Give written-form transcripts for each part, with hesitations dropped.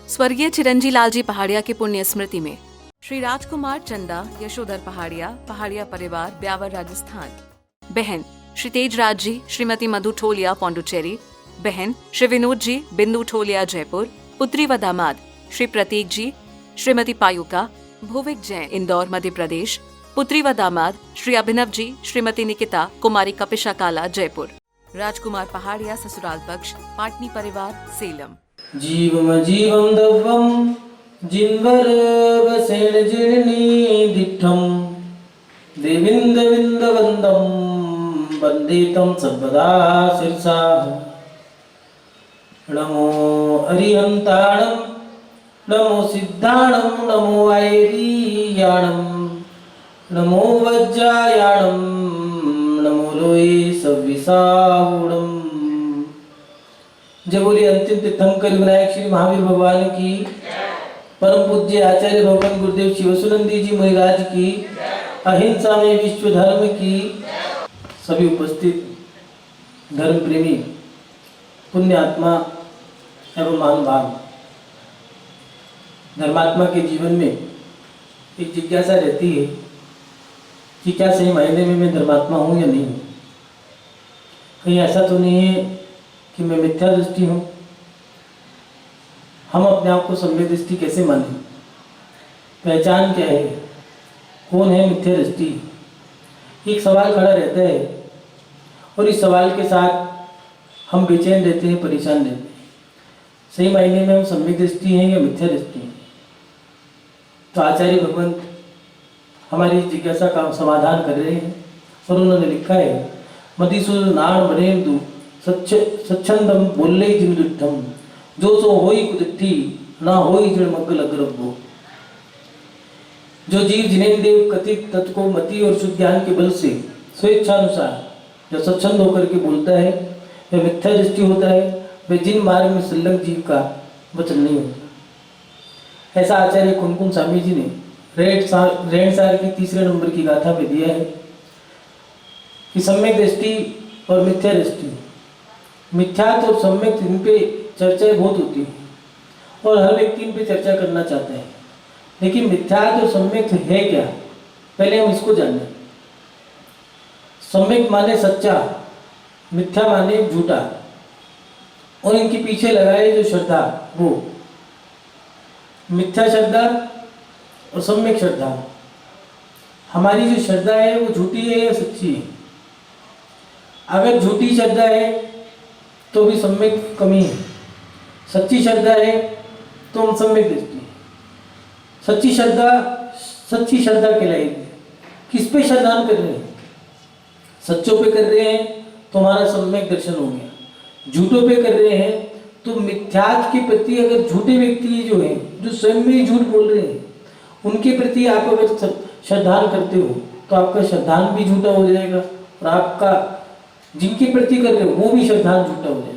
स्वर्गीय चिरंजी लालजी पहाड़िया की पुण्य स्मृति में श्री राजकुमार चंदा यशोधर पहाड़िया परिवार, ब्यावर, राजस्थान। बहन श्री तेजराज जी, श्रीमती मधु ठोलिया, पौंडुचेरी। बहन श्री विनोद जी, बिंदु ठोलिया, जयपुर। पुत्री व दामाद श्री प्रतीक जी, श्रीमती पायुका, भुविक जैन, इंदौर, मध्य प्रदेश। पुत्री व दामाद श्री अभिनव जी, श्रीमती निकिता, कुमारी कपिशा काला, जयपुर। राजकुमार पहाड़िया ससुराल पक्ष, पाटनी परिवार, सेलम। जीवम जीवम दव्वम जिन्वर वसेण जिर्णी दिठम देविंद विंद वंदम वंदितम सर्वदा शिरसा। नमो अरिहंताणम, नमो सिद्धाणम, नमो आयरीयाणम, नमो वज्रायाणम, नमो लोये सविसाहुणम। जय बोलिए अंतिम तीर्थंकर विनायक श्री महावीर भगवान की, परम पूज्य आचार्य भगवान गुरुदेव शिवसुनंदी जी महाराज की, अहिंसा में विश्व धर्म की। सभी उपस्थित धर्म प्रेमी पुण्य आत्मा एवं महानुभाव, धर्मात्मा के जीवन में एक जिज्ञासा रहती है कि क्या सही मायने में मैं धर्मात्मा हूँ या नहीं हूँ। कहीं ऐसा तो नहीं है कि मैं मिथ्या दृष्टि हूँ। हम अपने आप को सम्यक दृष्टि कैसे मानें? पहचान क्या है? कौन है मिथ्या दृष्टि? एक सवाल खड़ा रहता है और इस सवाल के साथ हम बेचैन रहते हैं, परेशान रहते हैं। सही मायने में हम सम्यक दृष्टि हैं या मिथ्या दृष्टि हैं? तो आचार्य भगवंत हमारी जिज्ञासा का समाधान कर रहे हैं और उन्होंने लिखा है, मधुसूदनान बनेन्दु सच्छंदम बोले जिमदुद्धम, जो सो होई कुदिट्ठी ना होई जड़ मग्गल अग्रभो। जो जीव जिनेन्द्रिय कथित तत्व को मति और शुद्ध ज्ञान के बल से स्वेच्छानुसार जो सच्छंद होकर के बोलता है, वह मिथ्या दृष्टि होता है। वह जिन मार्ग में संलग्न जीव का वचन नहीं होता। ऐसा आचार्य कुमकुम स्वामी जी ने रेणसार की तीसरे नंबर की गाथा में दिया है कि सम्यक दृष्टि और मिथ्या दृष्टि, मिथ्यात्व और सम्यक, इन पे चर्चाएं बहुत होती है और हर व्यक्ति इन पे चर्चा करना चाहता है। लेकिन मिथ्यात्व और सम्यक है क्या, पहले हम इसको जानें। सम्यक माने सच्चा, मिथ्या माने झूठा, और इनके पीछे लगाए जो श्रद्धा, वो मिथ्या श्रद्धा और सम्यक श्रद्धा। हमारी जो श्रद्धा है वो झूठी है या सच्ची है? अगर झूठी श्रद्धा है तो भी सम्यक कमी है, सच्ची श्रद्धा है तो हम सम्यक दृष्टि है। सच्ची श्रद्धा कहलाएगी। किस पे श्रद्धा कर रहे हैं? सच्चों पे कर रहे हैं तो हमारा सम्यक दर्शन हो गया। झूठों पे कर रहे हैं तो मिथ्यात्व के प्रति, अगर झूठे व्यक्ति जो हैं, जो स्वयं में झूठ बोल रहे हैं, उनके प्रति आप अगर श्रद्धान करते हो तो आपका श्रद्धान भी झूठा हो जाएगा और आपका जिनके प्रति कर रहे हो वो भी श्रद्धान झूठा हो जाएगा।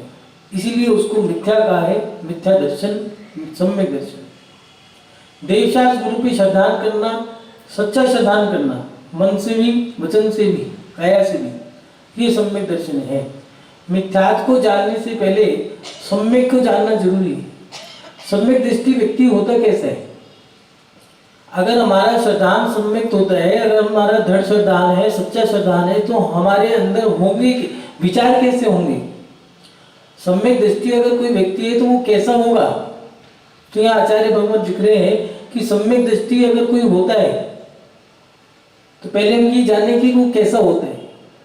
इसीलिए उसको मिथ्या कहा है, मिथ्या दर्शन, सम्यक दर्शन। देवशास्त्र गुरु पे श्रद्धान करना, सच्चा श्रद्धान करना, मन से भी, वचन से भी, काया से भी, ये सम्यक दर्शन है। मिथ्यात्व को जानने से पहले सम्यक को जानना जरूरी है। सम्यक दृष्टि व्यक्ति होता कैसा है? अगर हमारा श्रद्धान सम्यक होता है, अगर हमारा दृढ़ श्रद्धान है, सच्चा श्रद्धान है, तो हमारे अंदर होंगे विचार कैसे होंगे? सम्यक दृष्टि अगर कोई व्यक्ति है तो वो कैसा होगा? तो यहाँ आचार्य भगवत लिख रहे हैं कि सम्यक दृष्टि अगर कोई होता है तो पहले हम ये जाने कि वो कैसा होता है।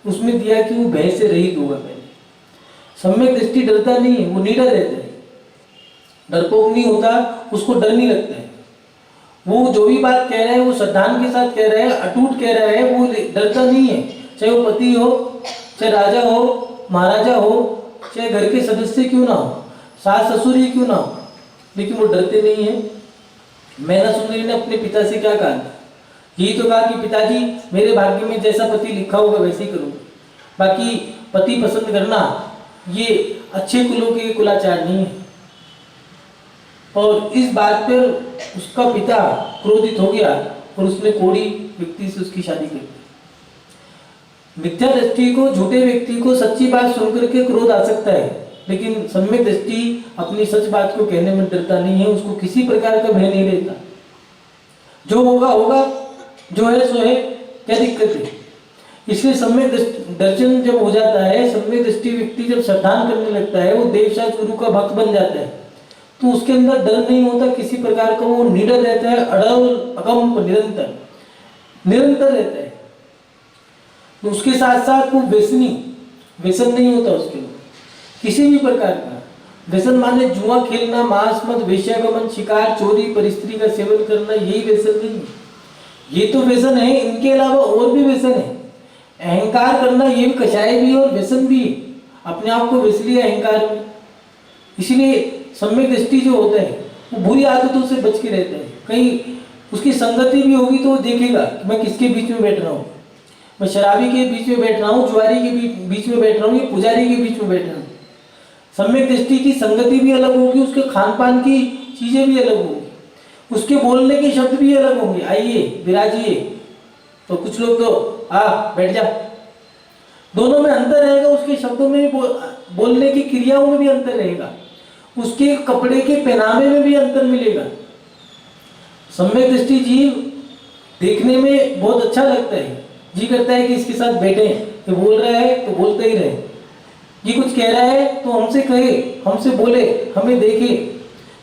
उसमें दिया कि वो भय से रहित होगा। पहले सम्यक दृष्टि डरता नहीं है, वो निडर रहता है, डरपोक नहीं होता, उसको डर नहीं लगता है। वो जो भी बात कह रहा है वो श्रद्धान के साथ कह रहा है, अटूट कह रहा है, वो डरता नहीं है। चाहे वो पति हो, चाहे राजा हो, महाराजा हो, चाहे घर के सदस्य क्यों ना हो, सास ससुर ही क्यों ना हो, लेकिन वो डरते नहीं है। मैना सुंदरी ने अपने पिता से क्या कहा? यही तो कहा कि पिताजी मेरे भाग्य में जैसा पति लिखा होगा वैसे ही करूँगा। बाकी पति पसंद करना ये अच्छे कुलों के कुलाचार नहीं है। और इस बात पर उसका पिता क्रोधित हो गया और उसने कोढ़ी व्यक्ति से उसकी शादी कर दी। मिथ्या दृष्टि को, झूठे व्यक्ति को सच्ची बात सुनकर के क्रोध आ सकता है, लेकिन सम्यक दृष्टि अपनी सच बात को कहने में डरता नहीं है, उसको किसी प्रकार का भय नहीं रहता। जो होगा होगा, जो है सो है, क्या दिक्कत है। इसलिए सम्यक दर्शन जब हो जाता है, सम्यक दृष्टि व्यक्ति जब श्रद्धान करने लगता है, वो देवशास्त्र गुरु का भक्त बन जाता है, तो उसके अंदर डर नहीं होता किसी प्रकार का, वो निडर रहता है, अड़ल अकम्प निरंतर रहता है। तो उसके साथ साथ वो व्यसन नहीं होता उसके अंदर किसी भी प्रकार का। व्यसन माने जुआ खेलना, मांस मद, वेश्यागमन, शिकार, चोरी, परिस्त्री का सेवन करना, यही व्यसन नहीं है। ये तो व्यसन है, इनके अलावा और भी व्यसन है। अहंकार करना ये भी कषाय भी है और व्यसन भी है, अपने आप को व्यस लिया अहंकार में। इसलिए सम्यक दृष्टि जो होता है वो बुरी आदतों से बच के रहता है। कहीं उसकी संगति भी होगी तो वो देखेगा कि मैं किसके बीच में बैठ रहा हूँ, मैं शराबी के बीच में बैठ रहा हूँ, जुआरी के बीच में बैठ रहा हूँ, या पुजारी के बीच में बैठ रहा हूँ। सम्यक दृष्टि की संगति भी अलग होगी, उसके खान पान की चीजें भी अलग होंगी, उसके बोलने के शब्द भी अलग होंगे। आइए विराजिए, तो कुछ लोग तो बैठ जा, दोनों में अंतर रहेगा। उसके शब्दों में भी बोलने की क्रियाओं में भी अंतर रहेगा, उसके कपड़े के पहनावे में भी अंतर मिलेगा। सम्यक दृष्टि जीव देखने में बहुत अच्छा लगता है, जी करता है कि इसके साथ बैठे, ये बोल रहा है तो बोलते ही रहे, ये कुछ कह रहा है तो हमसे कहे, हमसे बोले, हमें देखे,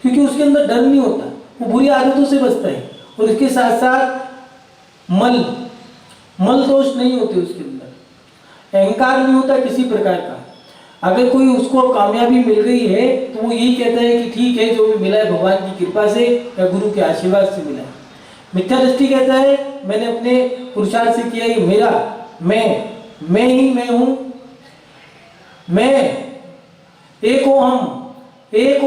क्योंकि उसके अंदर डर नहीं होता, वो बुरी आदतों से बचता है। और इसके साथ साथ मल दोष नहीं होते उसके अंदर, अहंकार नहीं होता किसी प्रकार का। अगर कोई उसको कामयाबी मिल रही है तो वो यही कहता है कि ठीक है, जो भी मिला है भगवान की कृपा से या गुरु के आशीर्वाद से मिला है। मिथ्या दृष्टि कहता है मैंने अपने पुरुषार्थ से किया, ये मेरा, मैं ही मैं हूं, मैं एको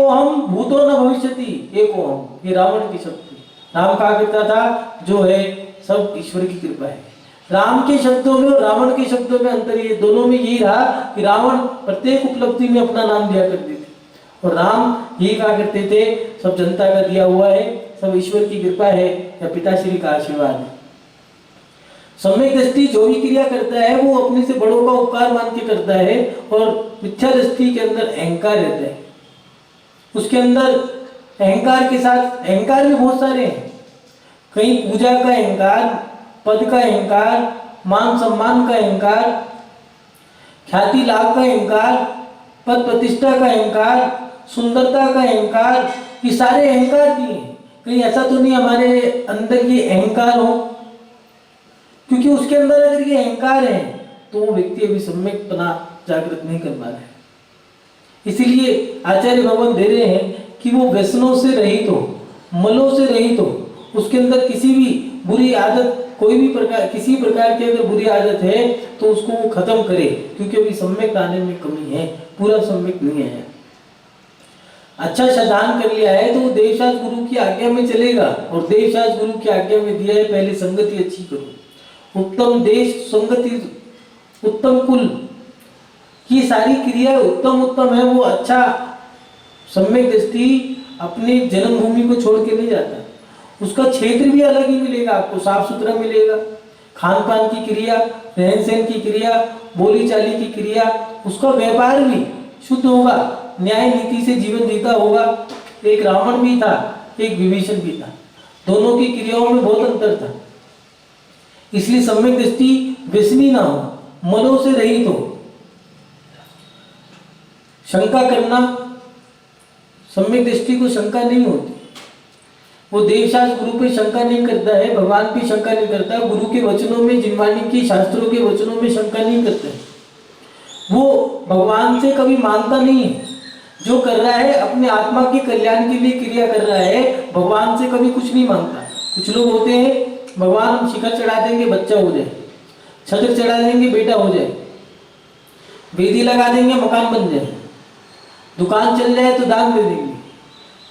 हम भूतो न भविष्यति एको हम। ये रावण की शक्ति। राम कहा करता था जो है सब ईश्वर की कृपा है। राम के शब्दों में और रावण के शब्दों में अंतर, ये दोनों में यही रहा कि रावण प्रत्येक उपलब्धि में अपना नाम दिया करते थे और राम यही कहा करते थे सब जनता का दिया हुआ है, सब ईश्वर की कृपा है या पिताश्री का आशीर्वाद है। सम्यक दृष्टि जो भी क्रिया करता है वो अपने से बड़ों का उपकार मान के करता है, और मिथ्या दृष्टि के अंदर अहंकार रहता है। उसके अंदर अहंकार के साथ अहंकार भी बहुत सारे हैं, कहीं पूजा का अहंकार, पद का अहंकार, मान सम्मान का अहंकार, ख्याति लाभ का अहंकार, पद प्रतिष्ठा का अहंकार, सुंदरता का अहंकार, ये सारे अहंकार भी हैं। कहीं ऐसा तो नहीं हमारे अंदर ये अहंकार हो, क्योंकि उसके अंदर अगर ये अहंकार है तो वो व्यक्ति अभी सम्यक पना जागृत नहीं कर पा रहा है। इसीलिए आचार्य भगवान दे रहे हैं कि वो व्यसनों से रहित हो, मलों से रहित हो, उसके अंदर किसी भी बुरी आदत, कोई भी प्रकार, किसी प्रकार की अगर बुरी आदत है तो उसको वो खत्म करे, क्योंकि अभी सम्यक आने में कमी है, पूरा सम्यक नहीं है। अच्छा श्रद्धान कर लिया है तो वो देवशास्त्र गुरु की आज्ञा में चलेगा, और देवशास्त्र गुरु की आज्ञा में दिया है पहले संगति अच्छी करो, उत्तम देश, संगति, उत्तम कुल, ये सारी क्रिया उत्तम है। वो अच्छा सम्यक दृष्टि अपनी जन्मभूमि को छोड़ के नहीं जाता, उसका क्षेत्र भी अलग ही मिलेगा आपको, साफ सुथरा मिलेगा, खान पान की क्रिया, रहन सहन की क्रिया, बोली चाली की क्रिया, उसका व्यापार भी शुद्ध होगा, न्याय नीति से जीवन जीता होगा। एक रावण भी था, एक विभीषण भी था, दोनों की क्रियाओं में बहुत अंतर था। इसलिए सम्यक दृष्टि व्यसनी ना हो, मलों से रहित हो। शंका करना, सम्यक दृष्टि को शंका नहीं होती, वो देवशास्त्र गुरु पे शंका नहीं करता है, भगवान पे शंका नहीं करता, गुरु के वचनों में, जिनवाणी की शास्त्रों के वचनों में शंका नहीं करता है। वो भगवान से कभी मानता नहीं है, जो कर रहा है अपने आत्मा के कल्याण के लिए क्रिया कर रहा है, भगवान से कभी कुछ नहीं मांगता। कुछ लोग होते हैं भगवान हम शिखर चढ़ा देंगे बच्चा हो जाए, छत्र चढ़ा देंगे बेटा हो जाए, वेदी लगा देंगे मकान बन जाए, दुकान चल जाए तो दान दे देंगे।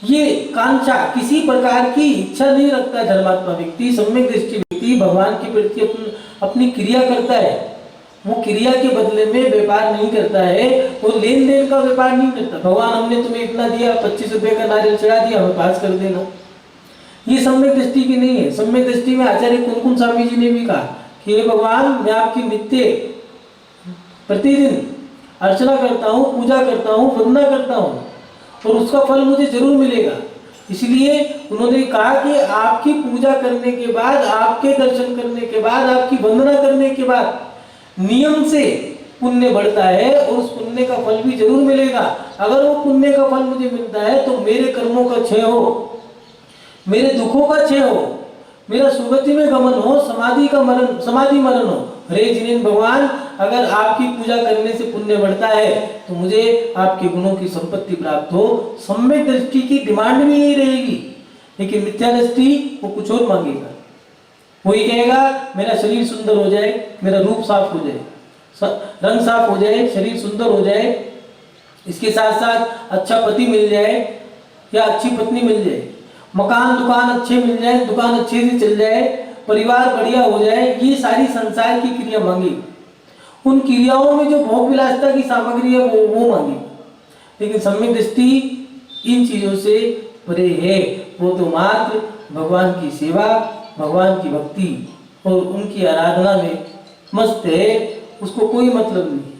ये कांक्षा, किसी प्रकार की इच्छा नहीं रखता धर्मात्मा व्यक्ति, सम्यक दृष्टि व्यक्ति भगवान के प्रति अपनी क्रिया करता है। वो क्रिया के बदले में व्यापार नहीं करता है, वो लेन देन का व्यापार नहीं करता। भगवान हमने तुम्हें इतना दिया, 25 रुपए का नारियल चढ़ा दिया, हमें पास कर देना, ये सम्यक दृष्टि की नहीं है। सम्यक दृष्टि में आचार्य कुनकुन स्वामी जी ने भी कहा कि हे भगवान, मैं आपकी नित्य प्रतिदिन अर्चना करता हूँ, पूजा करता हूँ, वंदना करता हूँ और उसका फल मुझे जरूर मिलेगा। इसलिए उन्होंने कहा कि आपकी पूजा करने के बाद, आपके दर्शन करने के बाद, आपकी वंदना करने के बाद नियम से पुण्य बढ़ता है और उस पुण्य का फल भी जरूर मिलेगा। अगर वो पुण्य का फल मुझे मिलता है तो मेरे कर्मों का क्षय हो, मेरे दुखों का क्षय हो, मेरा सुगति में गमन हो, समाधि मरण हो। हरे जिनेन भगवान, अगर आपकी पूजा करने से पुण्य बढ़ता है तो मुझे आपके गुणों की संपत्ति प्राप्त हो। सम्यक दृष्टि की डिमांड भी यही रहेगी, लेकिन मिथ्या दृष्टि वो कुछ और मांगेगा। वो ये कहेगा मेरा शरीर सुंदर हो जाए, मेरा रूप साफ हो जाए, रंग साफ हो जाए, शरीर सुंदर हो जाए, इसके साथ साथ अच्छा पति मिल जाए या अच्छी पत्नी मिल जाए, मकान दुकान अच्छे मिल जाए, दुकान अच्छे से चल जाए, परिवार बढ़िया हो जाए। ये सारी संसार की क्रिया मांगी। उन क्रियाओं में जो भोग विलासता की सामग्री है वो मांगी। लेकिन सम्यक दृष्टि इन चीजों से परे है। वो तो मात्र भगवान की सेवा, भगवान की भक्ति और उनकी आराधना में मस्त है। उसको कोई मतलब नहीं,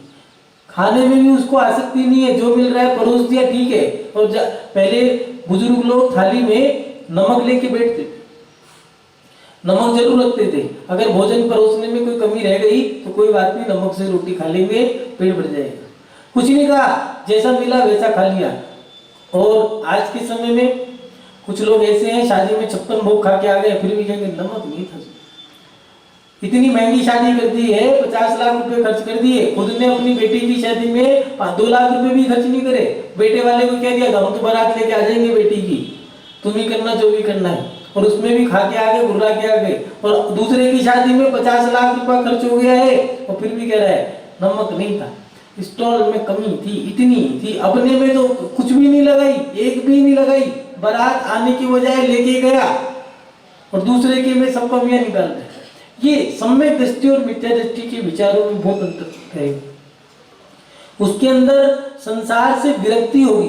खाने में भी उसको आसक्ति नहीं है। जो मिल रहा है परोस दिया, ठीक है। और पहले बुजुर्ग लोग थाली में नमक लेके बैठते थे, नमक जरूर रखते थे। अगर भोजन परोसने में कोई कमी रह गई तो कोई बात नहीं, नमक से रोटी खा लेंगे, पेट भर जाएगा। कुछ नहीं कहा, जैसा मिला वैसा खा लिया। और आज के समय में कुछ लोग ऐसे हैं, शादी में 56 भोग खा के आ गए, फिर भी कहेंगे नमक नहीं था। इतनी महंगी शादी कर दी है, 50 लाख रुपए खर्च कर दिए। खुद ने अपनी बेटी की शादी में 2 लाख रुपए भी खर्च नहीं करे। बेटे वाले को कह दिया हम तो बारात लेके आ जाएंगे बेटी की, तुम ही करना जो भी करना है। और उसमें भी खा के आ गए, घुर्रा के आ गए। और दूसरे की शादी में 50 लाख रुपया खर्च हो गया है और फिर भी कह रहा है नमक नहीं था, स्टॉल में कमी थी, इतनी थी। अपने में तो कुछ भी नहीं लगाई, एक भी नहीं लगाई। बारात आने की बजाय लेके गया और दूसरे के में सब कमियां निकाल रहे। ये सम्यक दृष्टि और मिथ्या दृष्टि के विचारों में बहुत अंतर है। उसके अंदर संसार से विरक्ति होगी,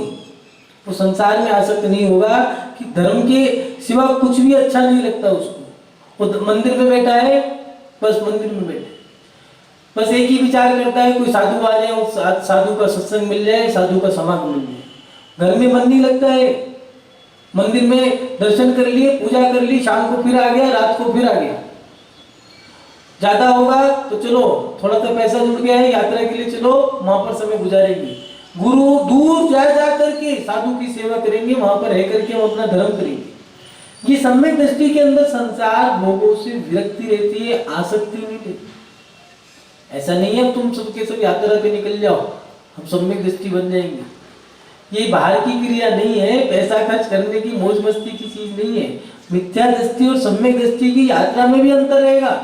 वो संसार में आसक्त नहीं होगा कि धर्म के सिवा कुछ भी अच्छा नहीं लगता उसको। वो मंदिर में बैठा है, बस मंदिर में बैठे, बस एक ही विचार करता है कोई साधु आ जाए और साधु का सत्संग मिल जाए, साधु का समागम मिल जाए। घर में मन नहीं लगता है, मंदिर में दर्शन कर लिए, पूजा कर ली, शाम को फिर आ गया, रात को फिर आ गया। ज्यादा होगा तो चलो, थोड़ा सा पैसा जुड़ गया है, यात्रा के लिए चलो, वहां पर समय गुजारेंगे। गुरु दूर जा करके साधु की सेवा करेंगे, वहां पर रह करके हम अपना धर्म करेंगे। ये सम्यक दृष्टि के अंदर संसार भोगों से विरक्ति रहती है, आसक्ति नहीं रहती। ऐसा नहीं है तुम सबके सब यात्रा पे निकल जाओ, हम सम्यक दृष्टि बन जाएंगे। ये बाहर की क्रिया नहीं है, पैसा खर्च करने की मौज मस्ती की चीज नहीं है। मिथ्या दृष्टि और सम्यक दृष्टि की यात्रा में भी अंतर रहेगा।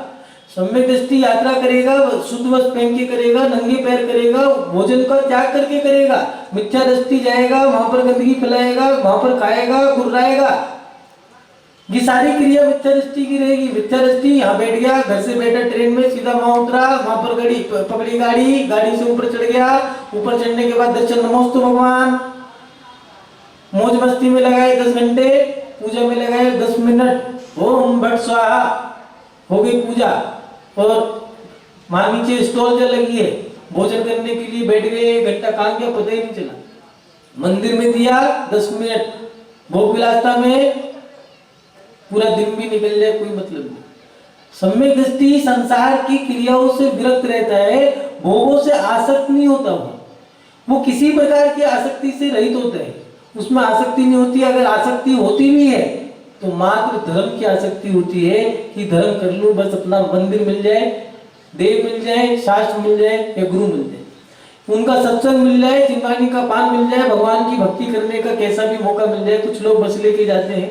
सम्यक दृष्टि यात्रा करेगा, शुद्ध वस्त्र पहन के करेगा, नंगे पैर करेगा, भोजन का त्याग करके करेगा। मिथ्या दृष्टि जाएगा, वहां पर गंदगी फैलाएगा, वहां पर खाएगा, गुर्राएगा। ये सारी क्रिया मिथ्या दृष्टि की रहेगी। मिथ्या दृष्टि यहाँ बैठ गया, घर से बैठा ट्रेन में, सीधा वहां उतरा, वहां पर गाड़ी पकड़ी, गाड़ी से ऊपर चढ़ गया। ऊपर चढ़ने के बाद दर्शन, नमोस्तु भगवान, मौज मस्ती में लगाए 10 घंटे, पूजा में लगाए 10 मिनट, ओम भट स्वाहा, हो गई पूजा। और वहां नीचे स्टॉल चल लगी है, भोजन करने के लिए बैठ गए, 1 घंटा कहाँ गया पता ही नहीं चला। मंदिर में दिया 10 मिनट, भोग विलासता में पूरा दिन भी निकल जाए, कोई मतलब नहीं। सम्यक दृष्टि संसार की क्रियाओं से विरक्त रहता है, भोगों से आसक्त नहीं होता। वो किसी प्रकार की आसक्ति से रहित होता है, उसमें आसक्ति नहीं होती। अगर आसक्ति होती भी है तो मात्र धर्म की आसक्ति होती है कि धर्म कर लूं, बस अपना मंदिर मिल जाए, देव मिल जाए, शास्त्र मिल जाए या गुरु मिल जाए, उनका सत्संग मिल जाए, चिंगानी का पान मिल जाए, भगवान की भक्ति करने का कैसा भी मौका मिल जाए। कुछ लोग बस लेके जाते हैं,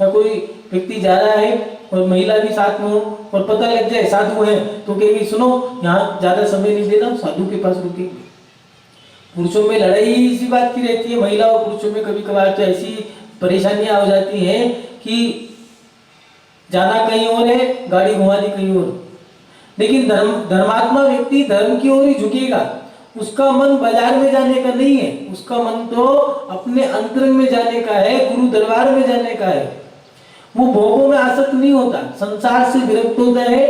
या कोई व्यक्ति जा रहा है और महिला भी साथ में हो और पता लग जाए साधु है तो कहेगी सुनो यहाँ ज्यादा समय नहीं देना, साधु के पास रुकेंगे। पुरुषों में लड़ाई इसी बात की रहती है, महिला और पुरुषों में कभी कभार तो ऐसी परेशानियां हो जाती हैं कि जाना कहीं और है, गाड़ी घुमा दी कहीं और। लेकिन धर्मात्मा व्यक्ति धर्म की ओर ही झुकेगा। उसका मन बाजार में जाने का नहीं है, उसका मन तो अपने अंतरंग में जाने का है, गुरु दरबार में जाने का है। वो भोगों में आसक्त नहीं होता, संसार से विरक्त होता है,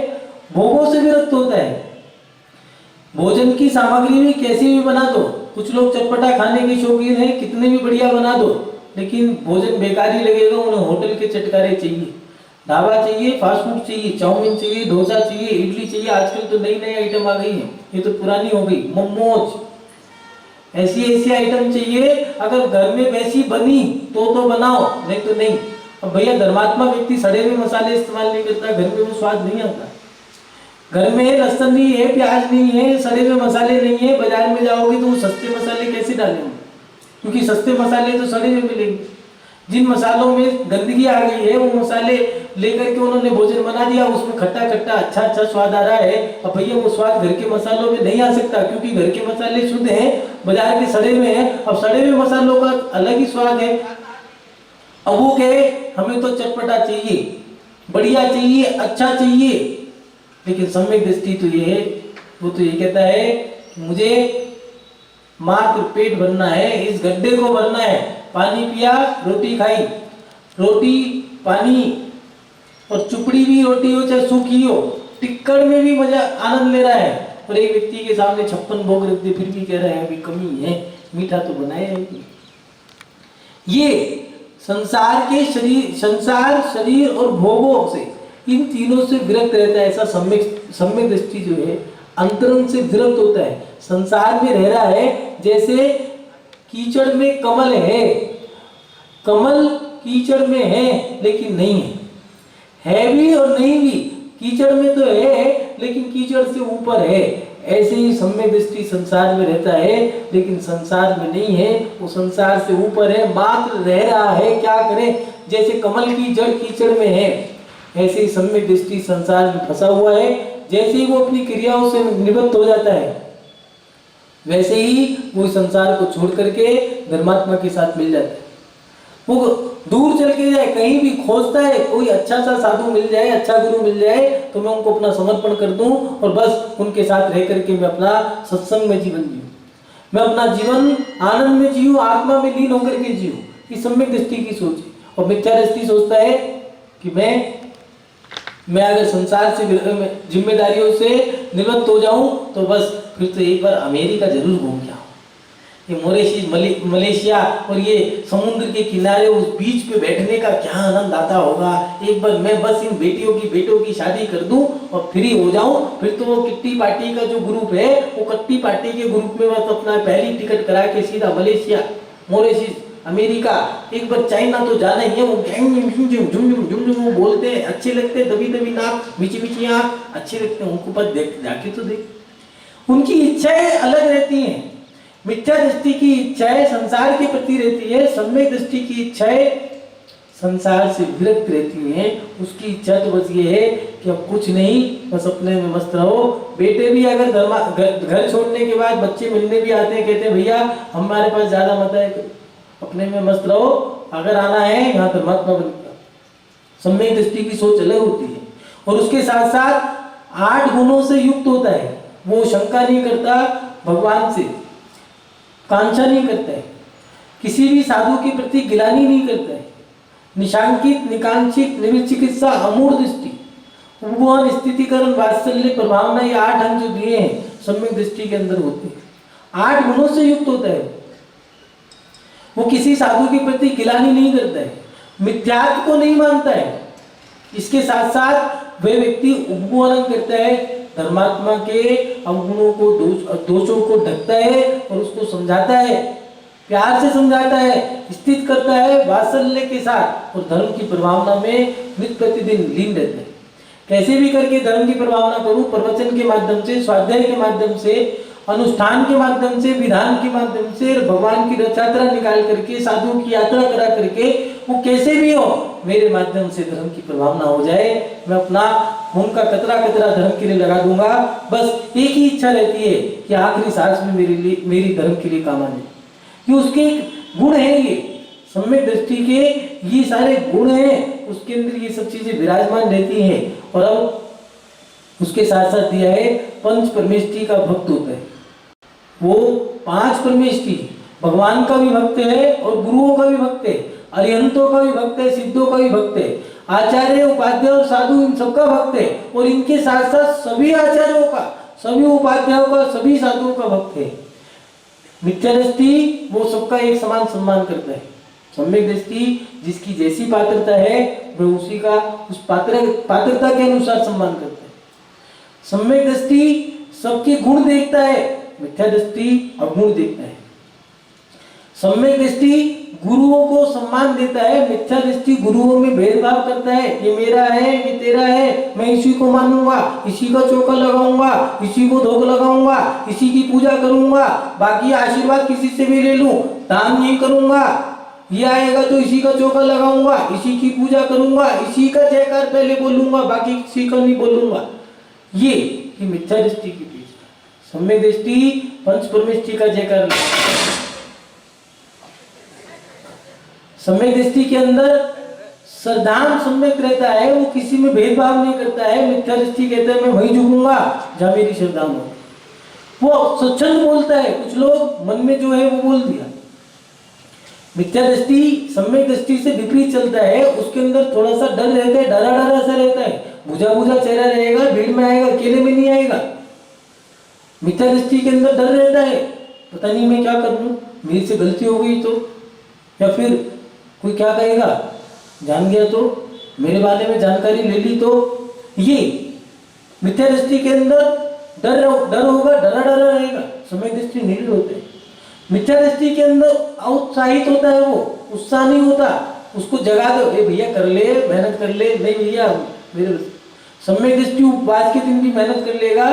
भोगों से विरक्त होता है। भोजन की सामग्री भी कैसी भी बना दो, कुछ लोग चटपटा खाने के शौकीन हैं, कितने भी बढ़िया बना दो, लेकिन भोजन बेकार ही लगेगा। उन्हें होटल के चटकारे चाहिए, ढाबा चाहिए, फास्ट फूड चाहिए, चाउमीन चाहिए, डोसा चाहिए, इडली चाहिए। आजकल तो नई नई आइटम आ गई है, ये तो पुरानी हो गई, मोमोज, ऐसी ऐसी आइटम चाहिए। अगर घर में वैसी बनी तो बनाओ, नहीं तो नहीं। अब भैया धर्मात्मा व्यक्ति सड़े हुए मसाले इस्तेमाल नहीं करता, घर में वो स्वाद नहीं आता। घर में लहसुन नहीं है, प्याज नहीं है, सड़े हुए मसाले नहीं है, बाजार में जाओगे तो वो सस्ते मसाले कैसे डालेंगे, क्योंकि सस्ते मसाले तो सड़े हुए मिलेंगे। जिन मसालों में गंदगी आ गई है वो मसाले लेकर के उन्होंने भोजन बना दिया, उसमें खट्टा खट्टा अच्छा अच्छा स्वाद आ रहा है। अब भैया वो स्वाद घर के मसालों में नहीं आ सकता, क्योंकि घर के मसाले शुद्ध हैं, बाजार के सड़े हुए हैं। अब सड़े हुए मसालों का अलग ही स्वाद है। अब वो कहे हमें तो चटपटा चाहिए, बढ़िया चाहिए, अच्छा चाहिए, लेकिन सम्यक दृष्टि तो ये है, वो तो ये कहता है मुझे मात्र पेट भरना है, इस गड्ढे को भरना है। पानी पिया, रोटी खाई, रोटी पानी और चुपड़ी भी रोटी हो चाहे सूखी हो, टिक्कड़ में भी मजा आनंद ले रहा है। और एक व्यक्ति के सामने 56 भोग रख दे, फिर भी कह रहा है अभी कमी है, मीठा तो बनाया है। ये संसार के संसार शरीर और भोगों से, इन तीनों से विरक्त रहता है। ऐसा सम्यक दृष्टि जो है अंतरंग से विरक्त होता है, संसार में रह रहा है। जैसे कीचड़ में कमल है, कमल कीचड़ में है लेकिन नहीं है भी और नहीं भी, कीचड़ में तो है लेकिन कीचड़ से ऊपर है। ऐसे ही सम्यक दृष्टि संसार में रहता है लेकिन संसार में नहीं है, वो संसार से ऊपर है, मात्र रह रहा है। क्या करें, जैसे कमल की जड़ कीचड़ में है, ऐसे ही सम्यक दृष्टि संसार में फंसा हुआ है। जैसे ही वो अपनी क्रियाओं से निवृत्त हो जाता है, वैसे ही वो संसार को छोड़ करके धर्मात्मा के साथ मिल जाता है। वो दूर चल के जाए, कहीं भी खोजता है, कोई अच्छा सा साधु मिल जाए, अच्छा गुरु मिल जाए तो मैं उनको अपना समर्पण कर दूं और बस उनके साथ रह करके मैं अपना सत्संग में जीवन जीऊं, मैं अपना जीवन आनंद में जीऊं, आत्मा में लीन होकर के जीऊं। ये सम्यक दृष्टि की सोच है। और मिथ्या दृष्टि सोचता है कि मैं अगर संसार से जिम्मेदारियों से निवृत्त हो जाऊं तो बस फिर तो एक बार अमेरिका जरूर घूम के आऊं, ये मॉरिशस, मलेशिया और ये समुद्र के किनारे उस बीच पे बैठने का क्या आनंद आता होगा। एक बार मैं बस इन बेटों की शादी कर दूं और फ्री हो जाऊं, फिर तो वो किट्टी पार्टी का जो ग्रुप है, वो किट्टी पार्टी के ग्रुप में बस अपना पहली टिकट करा के सीधा मलेशिया, मॉरिशस, अमेरिका, एक बार चाइना तो जाना ही है। वो झुम वो बोलते हैं, अच्छे लगते हैं, दबी दबी नाक, मीची मीची आँख, अच्छे लगते हैं, उनको बस देख जाके तो देख। उनकी इच्छाएं अलग रहती हैं। मिथ्या दृष्टि की इच्छाएं संसार के प्रति रहती है, सम्यक दृष्टि की इच्छाएं संसार से विरक्त रहती हैं। उसकी इच्छा तो बस ये है कि अब कुछ नहीं, बस अपने में मस्त रहो। बेटे भी अगर घर छोड़ने के बाद बच्चे मिलने भी आते हैं, कहते हैं भैया हमारे पास ज्यादा मत है, अपने में मस्त रहो, अगर आना है यहाँ परमात्मा बन। सम्यक दृष्टि की सोच अलग होती है। और उसके साथ साथ 8 गुणों से युक्त होता है। वो शंका नहीं करता भगवान से, कांक्षा नहीं करता है, किसी भी साधु के प्रति गिलानी नहीं करता है। निशांकित, निकांक्षित, निर्चिकित्सा, अमूढ़ दृष्टि, उपगुण, स्थितिकरण, वात्सल्य, प्रभावना, ये 8 अंग जो दिए हैं सम्यक दृष्टि के अंदर होते हैं। 8 गुणों से युक्त होता है। वो किसी साधु के प्रति गिलानी नहीं करता है, मिथ्यात्व को नहीं मानता है। इसके साथ साथ वह व्यक्ति उपगुण करता है, धर्मात्मा के अवगुणों को, दोषों को ढकता है और उसको समझाता है, प्यार से समझाता है, स्थित करता है वात्सल्य के साथ, और धर्म की प्रभावना में नित्य प्रतिदिन लीन रहता है। कैसे भी करके धर्म की प्रभावना करूं, प्रवचन के माध्यम से, स्वाध्याय के माध्यम से, अनुष्ठान के माध्यम से, विधान के माध्यम से, भगवान की रथ यात्रा निकाल करके, साधुओं की यात्रा करा करके, वो कैसे भी हो मेरे माध्यम से धर्म की प्रभावना हो जाए। मैं अपना खून का कतरा कतरा धर्म के लिए लगा दूंगा। बस एक ही इच्छा रहती है कि आखिरी सांस में मेरी धर्म के लिए काम आने। ये उसके गुण है, ये सम्यक दृष्टि के ये सारे गुण हैं, उसके अंदर ये सब चीजें विराजमान रहती हैं। और अब उसके साथ साथ दिया है पंच परमेष्टि का भक्त होता है। वो 5 परमेष्टि, भगवान का भी भक्त है और गुरुओं का भी भक्त है, अरिहंतों का भी भक्त है, सिद्धों का भी भक्त है, आचार्य, उपाध्याय और साधु, इन सबका भक्त है। और इनके साथ साथ सभी आचार्यों का, सभी उपाध्यायों का, सभी साधुओं का भक्त है। मिथ्या दृष्टि वो सबका एक समान सम्मान करता है। सम्यक दृष्टि जिसकी जैसी पात्रता है वह उसी का उस पात्रता के अनुसार सम्मान करता है। सम्यक दृष्टि सबके गुण देखता है, मिथ्या दृष्टि अवगुण देखता है। सम्यक दृष्टि गुरुओं को सम्मान देता है, मिथ्या दृष्टि गुरुओं में भेदभाव करता है। ये मेरा है, ये तेरा है, मैं इसी को मानूंगा, इसी का चौका लगाऊंगा, इसी को धोख लगाऊंगा, इसी की पूजा करूंगा, बाकी आशीर्वाद किसी से भी ले लूं, दान नहीं करूंगा, ये आएगा तो इसी का चौका लगाऊंगा, इसी की पूजा करूंगा, इसी का जयकार पहले बोलूंगा, बाकी किसी का नहीं बोलूंगा। ये मिथ्या दृष्टि की चीज। सम्यक दृष्टि पंच परमेष्टि का जयकार। सम्यक दृष्टि के अंदर श्रद्धान सम्यक रहता है, वो किसी में भेदभाव नहीं करता है। मिथ्या दृष्टि कहता है मैं वही झुकूंगा जहां मेरी श्रद्धा हो। वो स्वच्छंद बोलता है, कुछ लोग मन में जो है वो बोल दिया। मिथ्या दृष्टि सम्यक दृष्टि से विपरीत चलता है, उसके अंदर थोड़ा सा डर रहता है, डरा डरा सा रहता है, बुझा बुझा चेहरा रहेगा, भीड़ में आएगा, अकेले में नहीं आएगा। मिथ्या दृष्टि के अंदर डर रहता है, पता नहीं मैं क्या कर लूं, मेरे से गलती हो गई तो, या फिर कोई क्या कहेगा, जान गया तो, मेरे बारे में जानकारी ले ली तो। ये मिथ्या दृष्टि के अंदर डर होगा, डरा डरा रहेगा। सम्यक दृष्टि निर्भीक होते हैं। मिथ्या दृष्टि के अंदर उत्साहित होता है, वो उत्साह नहीं होता, उसको जगा दो, ए भैया कर ले, मेहनत कर ले, नहीं भैया मेरे। सम्यक दृष्टि उपवास के दिन भी मेहनत कर लेगा,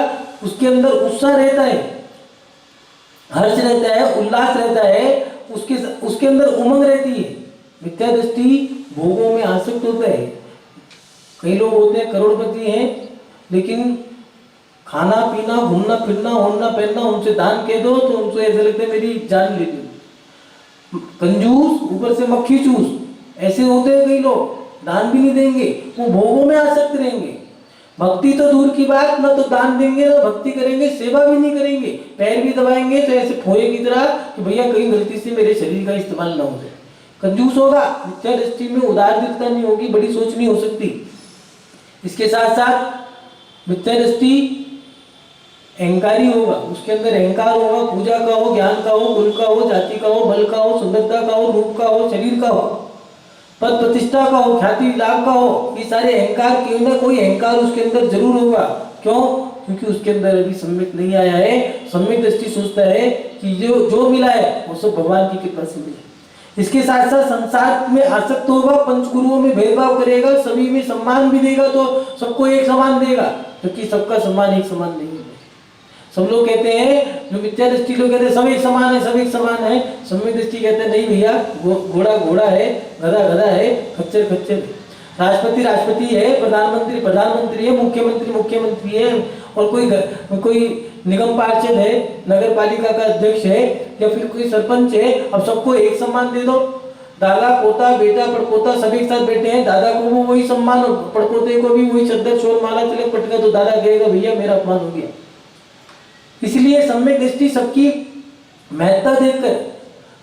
उसके अंदर उत्साह रहता है, हर्ष रहता है, उल्लास रहता है, उसके अंदर उमंग रहती है। मिथ्या दृष्टि भोगों में आसक्त होता है। कई लोग होते हैं करोड़पति हैं, लेकिन खाना पीना, घूमना फिरना, ओढ़ना पहनना, उनसे दान कह दो तो उनको ऐसा लगता है मेरी जान ले लो। कंजूस, ऊपर से मक्खी चूस, ऐसे होते हैं कई लोग, दान भी नहीं देंगे, वो भोगों में आसक्त रहेंगे। भक्ति तो दूर की बात, ना तो दान देंगे, ना भक्ति करेंगे, सेवा भी नहीं करेंगे, पैर भी दबाएंगे तो ऐसे फोए की तरह कि भैया कहीं गलती से मेरे शरीर का इस्तेमाल ना हो जाए। कंजूस होगा। मिथ्या दृष्टि में उदार दिलता नहीं होगी, बड़ी सोच नहीं हो सकती। इसके साथ साथ मिथ्या दृष्टि अहंकारी होगा, उसके अंदर अहंकार होगा, पूजा का हो, ज्ञान का हो, कुल का हो, जाति का हो, बल का हो, सुंदरता का हो, रूप का हो, शरीर का हो, पद प्रतिष्ठा का हो, ख्याति लाभ का हो, ये सारे अहंकार, कोई ना कोई अहंकार उसके अंदर जरूर होगा। क्यों? क्योंकि उसके अंदर अभी सम्यक नहीं आया है। सम्यक दृष्टि सोचता है कि जो मिला है वो सब भगवान की कृपा से मिला। इसके साथ साथ संसार में आसक्त होगा, पंचगुरुओं में भेदभाव करेगा, सभी में सम्मान भी देगा तो सबको एक समान देगा, क्योंकि सबका सम्मान एक समान नहीं है। सब लोग कहते हैं, जो मिथ्या दृष्टि लोग कहते हैं सब एक समान है, सब एक समान है। सम्यक दृष्टि कहते हैं नहीं भैया, घोड़ा घोड़ा है, गधा गधा है, खच्चर खच्चर है, राष्ट्रपति राष्ट्रपति है, प्रधानमंत्री प्रधानमंत्री है, मुख्यमंत्री मुख्यमंत्री है, और कोई निगम पार्षद है, नगर पालिका का अध्यक्ष है, या फिर कोई सरपंच है। अब सबको एक सम्मान दे दो। दादा पोता बेटा पड़पोता सब एक साथ बैठे हैं, दादा को वो वही सम्मान और पड़पोते को भी वही चद्दर शोर माला तिलक पटका, तो दादा कहेगा भैया मेरा अपमान हो गया। इसलिए सम्यक दृष्टि सबकी महत्ता देखकर,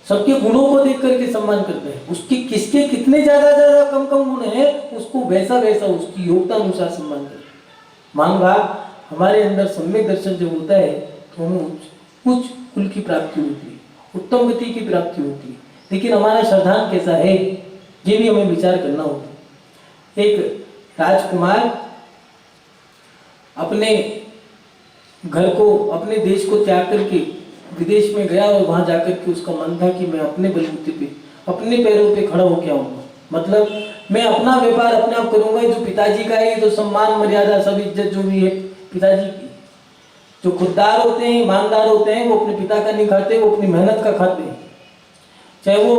सबके गुणों को देख करके सम्मान करते हैं। उसके किसके कितने ज्यादा कम गुण है, उसको वैसा वैसा उसकी योग्यता अनुसार सम्मान करते हैं। मान भाग हमारे अंदर सम्यक दर्शन जब होता है तो हमें उच्च कुल की प्राप्ति होती है, उत्तम गति की प्राप्ति होती है। लेकिन हमारा श्रद्धान कैसा है, ये भी हमें विचार करना होता है। एक राजकुमार अपने घर को, अपने देश को त्याग करके विदेश में गया, और वहां जाकर के उसका मन था कि मैं अपने बलबूते पे, अपने पैरों पे खड़ा होकर आऊंगा, मतलब मैं अपना व्यापार अपने आप करूंगा। जो पिताजी का है, जो सम्मान मर्यादा सब इज्जत जो भी है पिताजी की। जो खुददार होते हैं, ईमानदार होते हैं, वो अपने पिता का नहीं खाते, वो अपनी मेहनत का खाते हैं। चाहे वो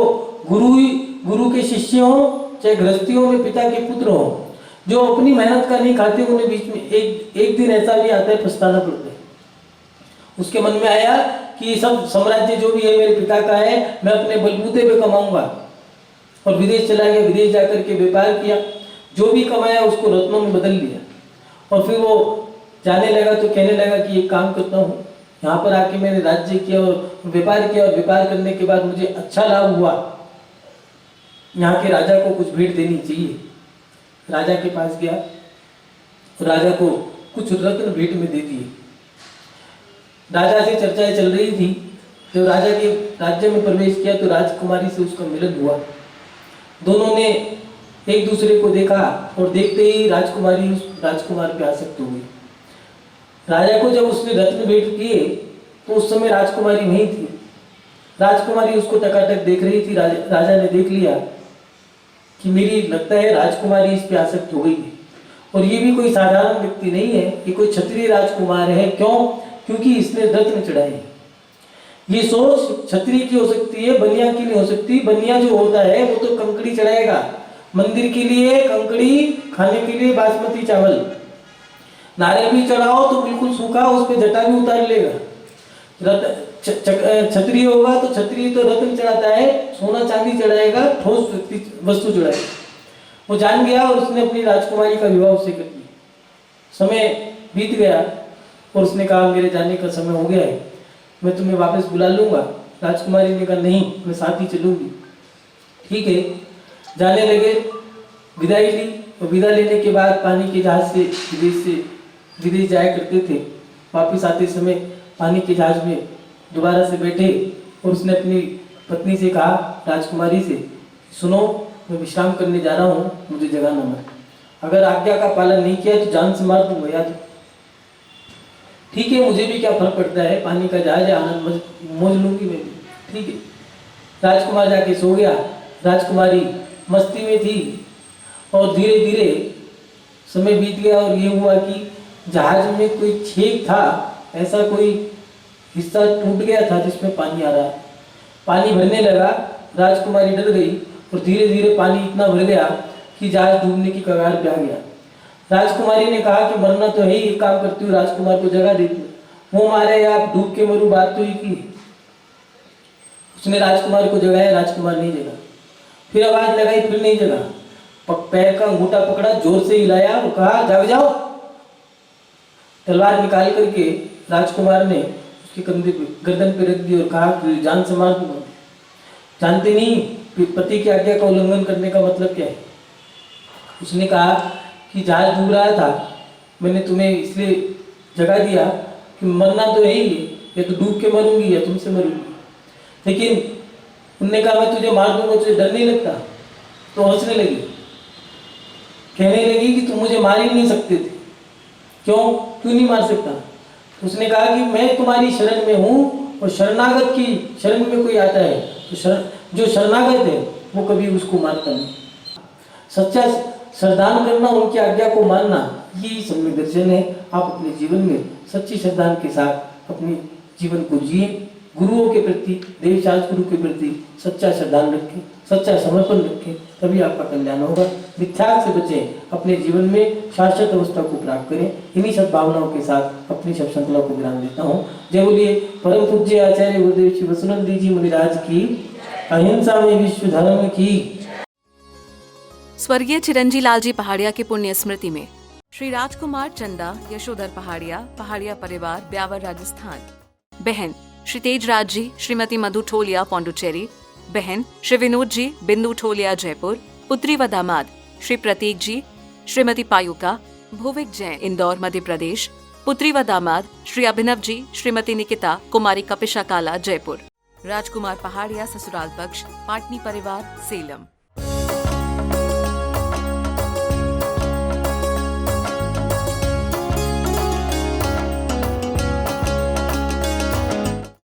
गुरु के शिष्य हो, चाहे गृहस्थियों में पिता के पुत्र हो, जो अपनी मेहनत का नहीं खाते, उन्हें बीच में एक दिन ऐसा भी आता है पछताना पड़ता है। उसके मन में आया कि सब साम्राज्य जो भी है मेरे पिता का है, मैं अपने बलबूते पे कमाऊंगा, और विदेश चला गया। विदेश जाकर के व्यापार किया, जो भी कमाया उसको रत्नों में बदल लिया, और फिर वो जाने लगा तो कहने लगा कि एक काम करता हूँ, यहाँ पर आके मैंने राज्य किया और व्यापार किया, और व्यापार करने के बाद मुझे अच्छा लाभ हुआ, यहाँ के राजा को कुछ भेंट देनी चाहिए। राजा के पास गया, राजा को कुछ रत्न भेंट में दे दिए। राजा से चर्चाएं चल रही थी। जब राजा के राज्य में प्रवेश किया तो राजकुमारी से उसका मिलन हुआ। दोनों ने एक दूसरे को देखा और देखते ही राजकुमारी उस राजकुमार पे आसक्त हो गई। राजा को जब उसने रत्न भेंट किए तो उस समय राजकुमारी वहीं थी। राजकुमारी उसको टकाटक देख रही थी। राजा ने देख लिया कि मेरी लगता है राजकुमारी इस पे आसक्त हो गई है, और ये भी कोई साधारण व्यक्ति नहीं है, ये कोई क्षत्रिय राजकुमार है। क्यों? क्योंकि इसने रत्न चढ़ाए। ये सोच क्षत्रिय की हो सकती है, बनिया की नहीं हो सकती। बनिया जो होता है वो तो कंकड़ी चढ़ाएगा मंदिर के लिए, कंकड़ी खाने के लिए बासमती चावल। नारियल भी चढ़ाओ तो बिल्कुल सूखा, उस पर जटा भी उतार लेगा। क्षत्रिय होगा तो क्षत्रिय तो रत्न चढ़ाता है, सोना चांदी चढ़ाएगा, ठोस वस्तु चढ़ाएगा। वो जान गया और उसने अपनी राजकुमारी का विवाह उससे कर दिया। समय बीत गया और उसने कहा मेरे जाने का समय हो गया है, मैं तुम्हें वापस बुला लूंगा। राजकुमारी ने कहा नहीं, मैं साथ ही चलूंगी। ठीक है, जाने लगे, विदाई ली। और विदा लेने के बाद पानी के जहाज से विदेश जाया करते थे। वापस आते समय पानी के जहाज में दोबारा से बैठे और उसने अपनी पत्नी से कहा, राजकुमारी से, सुनो मैं विश्राम करने जा रहा हूँ, मुझे जगाना मत। अगर आज्ञा का पालन नहीं किया तो जान से मार दूंगा याद। ठीक है, मुझे भी क्या फर्क पड़ता है, पानी का जहाज है, आनंद मौज लूंगी मैं भी। ठीक है, राजकुमार जाके सो गया। राजकुमारी मस्ती में थी और धीरे धीरे समय बीत गया और ये हुआ कि जहाज में कोई छेद था, ऐसा कोई हिस्सा टूट गया था जिसमें पानी आ रहा है। पानी भरने लगा, राजकुमारी डर गई और धीरे धीरे पानी इतना भर गया कि जहाज डूबने की कगार पे आ गया। राजकुमारी ने कहा कि मरना तो है ही, एक काम करती हूँ राजकुमार को जगा देती हूँ, वो मारे आप डूब के मरू, बात तो ही की। उसने राजकुमार को जगाया, राजकुमार नहीं जगा। फिर आवाज लगाई, फिर नहीं जगा। पैर का अंगूठा पकड़ा, जोर से हिलाया और कहा जाग जाओ। तलवार निकाल करके राजकुमार ने उसके कंधे पे, गर्दन पे रख दी और कहा कि जान से मार दूंगा। जानते नहीं पति की आज्ञा का उल्लंघन करने का मतलब क्या है। उसने कहा कि जहाज डूब रहा था, मैंने तुम्हें इसलिए जगा दिया कि मरना तो है ही, या तो डूब के मरूंगी या तुमसे मरूंगी। लेकिन उनने कहा मैं तुझे मार दूंगा, तुझे डर नहीं लगता? तो हंसने लगी, कहने लगी कि तुम मुझे मार ही नहीं सकते थे। क्यों नहीं मार सकता? उसने कहा कि मैं तुम्हारी शरण में हूँ और शरणागत की शरण में कोई आता है तो जो शरणागत है वो कभी उसको मारता नहीं। सच्चा श्रद्धान करना, उनकी आज्ञा को मानना, यही सम्यक दर्शन है। आप अपने जीवन में सच्ची श्रद्धान के साथ अपने जीवन को जिए। गुरुओं के प्रति, देव शास्त्र गुरु के प्रति सच्चा श्रद्धान रखें, सच्चा समर्पण रखें, तभी आपका कल्याण होगा। मिथ्यात्व से बचें, अपने जीवन में शाश्वत अवस्था को प्राप्त करें। इन्हीं सब भावनाओं के साथ अपनी सब श्रृंखला को विराम देता हूँ। जय बोलिए परम पूज्य आचार्य गुरुदेव श्री वसुनंद जी मुनिराज की, अहिंसा में विश्व धर्म की। स्वर्गीय चिरंजी लालजी पहाड़िया की पुण्य स्मृति में श्री राजकुमार चंदा यशोधर पहाड़िया परिवार, ब्यावर, राजस्थान। बहन श्री तेजराज जी श्रीमती मधु ठोलिया, पौंडुचेरी। बहन श्री विनोद जी बिंदु ठोलिया, जयपुर। पुत्री व दामाद श्री प्रतीक जी श्रीमती पायुका, भुविक जैन, इंदौर, मध्य प्रदेश। पुत्री व दामाद श्री अभिनव जी श्रीमती निकिता, कुमारी कपिशा काला, जयपुर। राजकुमार पहाड़िया ससुराल पक्ष, पाटनी परिवार, सेलम।